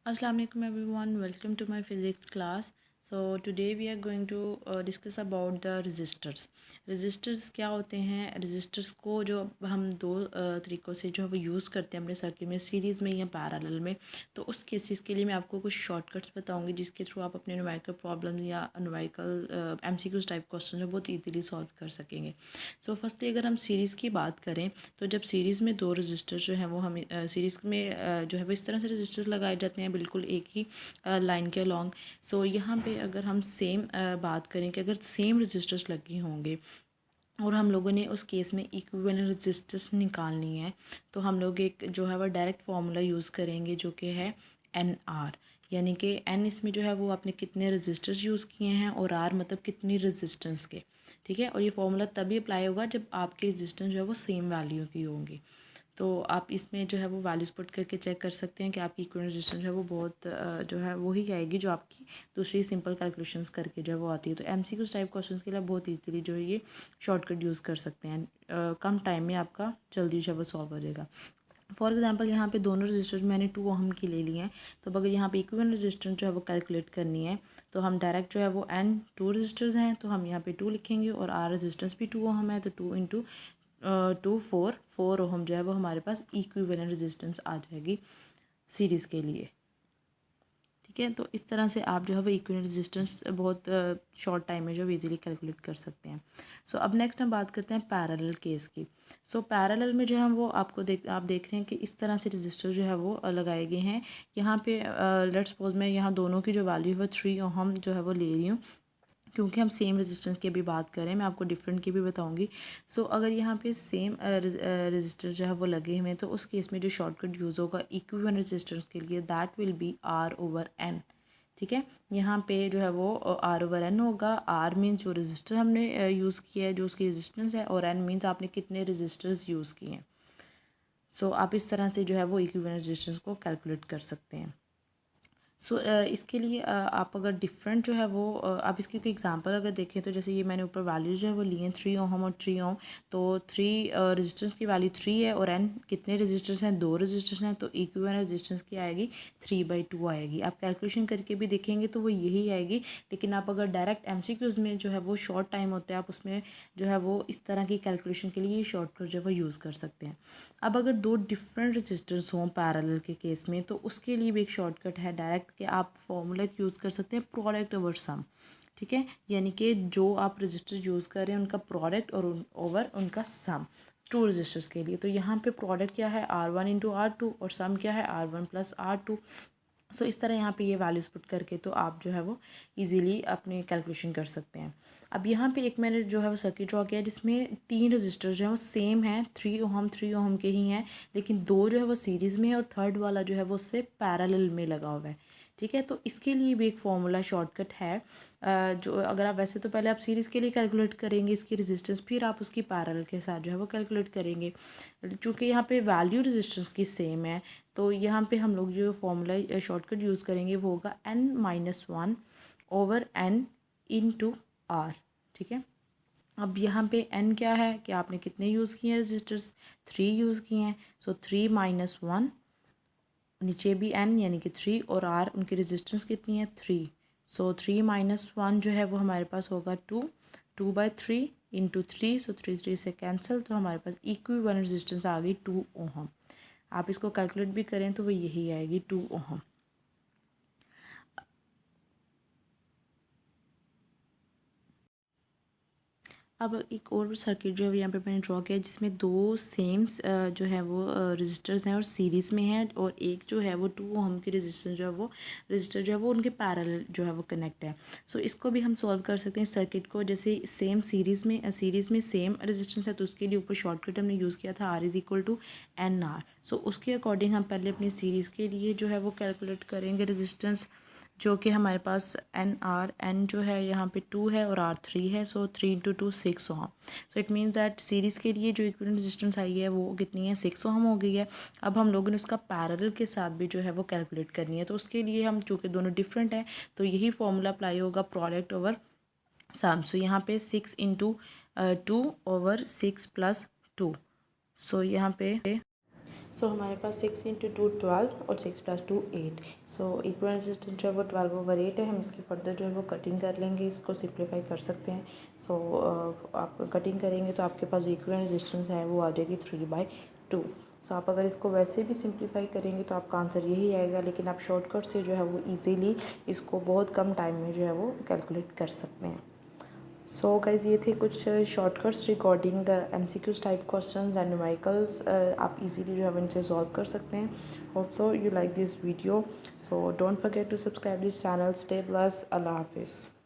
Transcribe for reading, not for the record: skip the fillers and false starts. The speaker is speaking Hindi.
Assalamu alaikum everyone, welcome to my physics class. So today we are going to discuss about the resistors. resistors क्या होते हैं? resistors को जो हम दो तरीक़ों से जो है वो यूज़ करते हैं अपने सर्किट में, सीरीज़ में या पैरेलल में। तो उस केसेस के लिए मैं आपको कुछ शॉर्टकट्स बताऊंगी जिसके थ्रू आप अपने न्यूमेरिकल प्रॉब्लम्स या न्यूमेरिकल MCQs टाइप क्वेश्चन जो बहुत ईजीली सॉल्व कर सकेंगे। सो फर्स्टली अगर हम सीरीज़ की बात करें तो जब सीरीज़ में दो रजिस्टर जो हैं वो हमें सीरीज़ में जो है वो इस तरह से रजिस्टर्स लगाए जाते हैं बिल्कुल एक ही लाइन के अलॉन्ग। सो यहाँ पे अगर हम सेम बात करें कि अगर सेम रजिस्टर्स लगे होंगे और हम लोगों ने उस केस में इक्विवेलेंट रजिस्टर्स निकालनी है तो हम लोग एक जो है वो डायरेक्ट फार्मूला यूज़ करेंगे जो कि है NR, यानी कि N इसमें जो है वो आपने कितने रजिस्टर्स यूज़ किए हैं और R मतलब कितनी रजिस्टेंस के। ठीक है, और ये फार्मूला तभी अप्लाई होगा जब आपके रजिस्टेंस जो है वो सेम वैल्यू की होंगी। तो आप इसमें जो है वो वैल्यूज़ पुट करके चेक कर सकते हैं कि आपकी इक्विवेलेंट रेजिस्टेंस जो है वो बहुत जो है वही आएगी जो आपकी दूसरी सिंपल कैलकुलेशंस करके जो है वो आती है। तो MCQs टाइप क्वेश्चंस के लिए बहुत ईजीली जो है ये शॉर्टकट यूज़ कर सकते हैं। कम टाइम में आपका जल्दी जो है वो सॉल्व हो जाएगा। फॉर एग्जांपल यहाँ पे दोनों रजिस्टर्स मैंने 2 ओहम की ले लिए हैं, तो अगर यहाँ पे इक्विवेलेंट रेजिस्टेंस जो है वो कैलकुलेट करनी है तो हम डायरेक्ट जो है वो N 2 रजिस्टर्स हैं तो हम यहाँ पे 2 लिखेंगे और R रेजिस्टेंस भी 2 ओहम है तो 2 इंटू 2 4 ओहम जो है वो हमारे पास इक्विवेलेंट रेजिस्टेंस आ जाएगी सीरीज़ के लिए। ठीक है, तो इस तरह से आप जो है वो इक्विवेलेंट रेजिस्टेंस बहुत शॉर्ट टाइम में जो इजीली कैलकुलेट कर सकते हैं। सो अब नेक्स्ट हम बात करते हैं पैरेलल केस की। सो पैरेलल में जो है वो आप देख रहे हैं कि इस तरह से रजिस्टर जो है वो लगाए गए हैं। यहाँ पे लेट्स सपोज मैं यहाँ दोनों की जो वैल्यू है वो 3 ओहम जो है वो ले रही हूँ क्योंकि हम सेम रेजिस्टेंस की भी बात करें, मैं आपको डिफरेंट की भी बताऊंगी। सो अगर यहाँ पे सेम रेजिस्टर जो है वो लगे हुए हैं तो उस केस में जो शॉर्टकट यूज़ होगा इक्विवेलेंट रेजिस्टेंस के लिए दैट विल बी R/N। ठीक है, यहाँ पे जो है वो R/N होगा। R मीन्स जो रेजिस्टर हमने यूज़ किया है जो उसकी रेजिस्टेंस है, और N मीन्स आपने कितने रेजिस्टर्स यूज़ किए हैं। सो आप इस तरह से जो है वो इक्विवेलेंट रेजिस्टेंस को कैलकुलेट कर सकते हैं। सो इसके लिए आप अगर डिफरेंट जो है वो आप इसकी कोई एग्जांपल अगर देखें तो जैसे ये मैंने ऊपर वैल्यूज जो है वो लिए हैं 3 ओहम और 3 ओहम। तो 3 रेजिस्टेंस की वैल्यू 3 है और N कितने रेजिस्टेंस हैं? 2 रेजिस्टेंस हैं, तो इक्विवेलेंट रेजिस्टेंस की आएगी 3/2 आएगी। आप कैलकुलेशन करके भी देखेंगे तो वो यही आएगी, लेकिन आप अगर डायरेक्ट MCQs में जो है वो शॉर्ट टाइम होता है आप उसमें जो है वो इस तरह की कैलकुलेशन के लिए शॉर्टकट जो है वो यूज़ कर सकते हैं। अब अगर दो डिफरेंट रजिस्टर्स हों पैरेलल के केस में तो उसके लिए भी एक शॉर्टकट है डायरेक्ट कि आप फॉर्मूला यूज़ कर सकते हैं प्रोडक्ट ओवर सम। ठीक है, यानी कि जो आप रजिस्टर यूज़ कर रहे हैं उनका प्रोडक्ट और ओवर उनका सम 2 रजिस्टर्स के लिए। तो यहाँ पे प्रोडक्ट क्या है R1 इंटू R2 और सम क्या है R1 प्लस R2। सो इस तरह यहाँ पे ये वैल्यूज़ पुट करके तो आप जो है वो इजीली अपने कैलकुलेशन कर सकते हैं। अब यहाँ पे एक मैंने जो है वो सर्किट ड्रॉ किया जिसमें 3 रजिस्टर जो है वो सेम हैं, 3 ओहम के ही हैं, लेकिन 2 जो है वो सीरीज़ में है और थर्ड वाला जो है वो उससे पैरेलल में लगा हुआ है। ठीक है, तो इसके लिए भी एक फॉर्मूला शॉर्टकट है जो अगर आप वैसे तो पहले आप सीरीज़ के लिए कैलकुलेट करेंगे इसकी रेजिस्टेंस, फिर आप उसकी पैरेलल के साथ जो है वो कैलकुलेट करेंगे। चूँकि यहाँ पे वैल्यू रेजिस्टेंस की सेम है तो यहाँ पे हम लोग जो फॉर्मूला शॉर्टकट यूज़ करेंगे वो होगा N-1 over N into R। ठीक है, अब यहाँ पे N क्या है कि आपने कितने यूज़ किए हैं रजिस्टर्स? 3 यूज़ किए हैं। सो 3 - 1, नीचे भी N यानी कि 3 और R उनकी रेजिस्टेंस कितनी है? 3। सो 3 - 1 जो है वो हमारे पास होगा 2/3 इंटू 3। सो 3 से कैंसिल, तो हमारे पास इक्विवेलेंट रेजिस्टेंस आ गई 2 ओहम। आप इसको कैलकुलेट भी करें तो वो यही आएगी 2 ओहम। अब एक और सर्किट जो है यहाँ पे मैंने ड्रॉ किया है जिसमें दो सेम जो है वो रजिस्टर्स हैं और सीरीज़ में है, और एक जो है वो 2 ओहम की रजिस्टर जो है वो उनके पैरेलल जो है वो कनेक्ट है। सो इसको भी हम सॉल्व कर सकते हैं सर्किट को। जैसे सेम सीरीज़ में सेम रेजिस्टेंस है तो उसके लिए ऊपर शॉर्टकट हमने यूज़ किया था R=NR। सो उसके अकॉर्डिंग हम पहले अपनी सीरीज़ के लिए जो है वो कैलकुलेट करेंगे रेजिस्टेंस, जो कि हमारे पास N जो है यहाँ पे 2 है और R 3 है। सो 3 × 2 6 ohm. So it means that series के लिए जो इक्विवेलेंट रेजिस्टेंस आई है वो कितनी है? 6 ओहम हो गई है। अब हम लोगों ने उसका पैरेलल के साथ भी जो है वो कैलकुलेट करनी है, तो उसके लिए हम चूँकि दोनों डिफरेंट हैं तो यही फॉर्मूला अप्लाई होगा प्रोडक्ट ओवर सम। सो यहाँ पे 6 × 2 ओवर 6 + 2। सो यहाँ पे सो हमारे पास 6 इंटू 2 12 और 6 प्लस 2 8। सो इक्वल रेजिस्टेंस जो है वो 12/8 है। हम इसकी फर्दर जो है वो कटिंग कर लेंगे, इसको सिंप्लीफाई कर सकते हैं। सो आप कटिंग करेंगे तो आपके पास इक्वल रेजिस्टेंस है वो आ जाएगी 3/2। सो आप अगर इसको वैसे भी सिंप्लीफाई करेंगे तो आपका आंसर यही आएगा, लेकिन आप शॉर्टकट से जो है वो ईज़िली इसको बहुत कम टाइम में जो है वो कैलकुलेट कर सकते हैं। सो गाइज़ ये थे कुछ shortcuts recording MCQs type questions and numericals. आप इजीली जो है इनसे सॉल्व कर सकते हैं। Hope so you like this video. So don't forget to subscribe this channel. Stay blessed. अल्लाह हाफिज़।